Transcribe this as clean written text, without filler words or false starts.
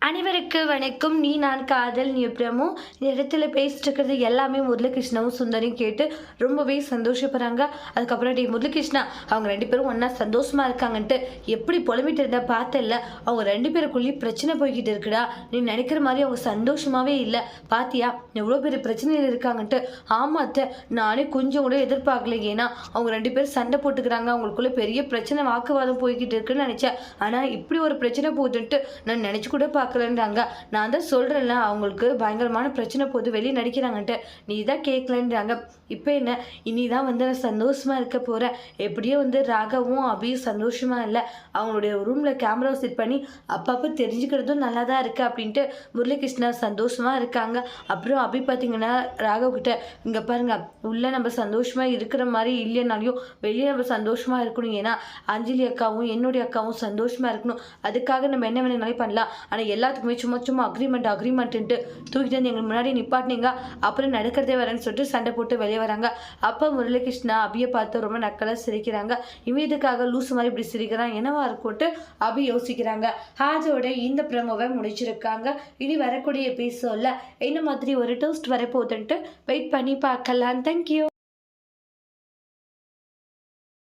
அனைவருக்கு வணக்கம். நீ நான் காதல் நீ பிரமும் இந்த இடத்துல பேசிட்டு இருக்கிறது எல்லாமே முரளிகிருஷ்ணாவும் சுந்தரியும் கேட்டு ரொம்பவே சந்தோஷப்படுறாங்க. அதுக்கப்புறம் டே முரளிகிருஷ்ணா, அவங்க 2 பேரும் ஒன்றா சந்தோஷமா இருக்காங்கன்ட்டு எப்படி புலம்பிட்டு இருந்தா பார்த்தல. அவங்க 2 பேருக்குள்ளேயும் பிரச்சனை போய்கிட்டு இருக்குடா. நீ நினைக்கிற மாதிரி அவங்க சந்தோஷமாவே இல்லை. பாத்தியா எவ்வளோ பெரிய பிரச்சனையில் இருக்காங்கன்ட்டு. ஆமாத்த, நானே கொஞ்சம் கூட எதிர்பார்க்கல. ஏன்னா அவங்க 2 பேரும் சண்டை போட்டுக்கிறாங்க, அவங்களுக்குள்ள பெரிய பிரச்சனை வாக்குவாதம் போய்கிட்டு இருக்குன்னு நினைச்சேன். ஆனால் இப்படி ஒரு பிரச்சனை போகுதுன்ட்டு நான் நினச்சி கூட பார்க்கலன்றாங்க. நான் தான் சொல்கிறேன்ல, அவங்களுக்கு பயங்கரமான பிரச்சனை போது வெளியே நடிக்கிறாங்கன்ட்டு. நீ தான் கேட்கலன்றாங்க. இப்போ என்ன, இனிதான் நான் சந்தோஷமாக இருக்க போகிறேன். எப்படியோ ராகவும் அபியும் சந்தோஷமாக இல்லை. அவங்களுடைய ரூமில் கேமரா செட் பண்ணி அப்பப்போ தெரிஞ்சுக்கிறதும் நல்லா தான் இருக்குது அப்படின்ட்டு முரளிகிருஷ்ணா சந்தோஷமாக இருக்காங்க. அப்புறம் அபி பார்த்தீங்கன்னா ராகவ் கிட்ட, இங்கே பாருங்க, உள்ளே நம்ம சந்தோஷமாக இருக்கிற மாதிரி இல்லைனாலையும் வெளியே நம்ம சந்தோஷமாக இருக்கணும். ஏன்னா அஞ்சலி அக்காவும் என்னுடைய அக்காவும் சந்தோஷமாக இருக்கணும். அதுக்காக நம்ம என்ன வேணும்னாலும் பண்ணலாம். ஆனால் எல்லாத்துக்குமே சும்மா அக்ரிமெண்ட்டுன்ட்டு தூக்கிட்டு வந்து எங்களுக்கு முன்னாடி நிப்பாட்டினீங்க, அப்புறம் நடக்கிறதே வரேன்னு சொல்லிட்டு சண்டை போட்டு வெளியே வராங்க. அப்போ முரளிகிருஷ்ணா அபியை பார்த்து ரொம்ப நக்கலாக சிரிக்கிறாங்க. இவன் இதுக்காக லூசு மாதிரி இப்படி சிரிக்கிறான், என்னவா இருக்கும்ட்டு அபி யோசிக்கிறாங்க. அதோட இந்த ப்ரோமோவை முடிச்சிருக்காங்க. இனி வரக்கூடிய எபிசோடில் என்ன மாதிரி ஒரு டோஸ்ட் வரப்போகுதுன்ட்டு வெயிட் பண்ணி பார்க்கலாம். தேங்க்யூ.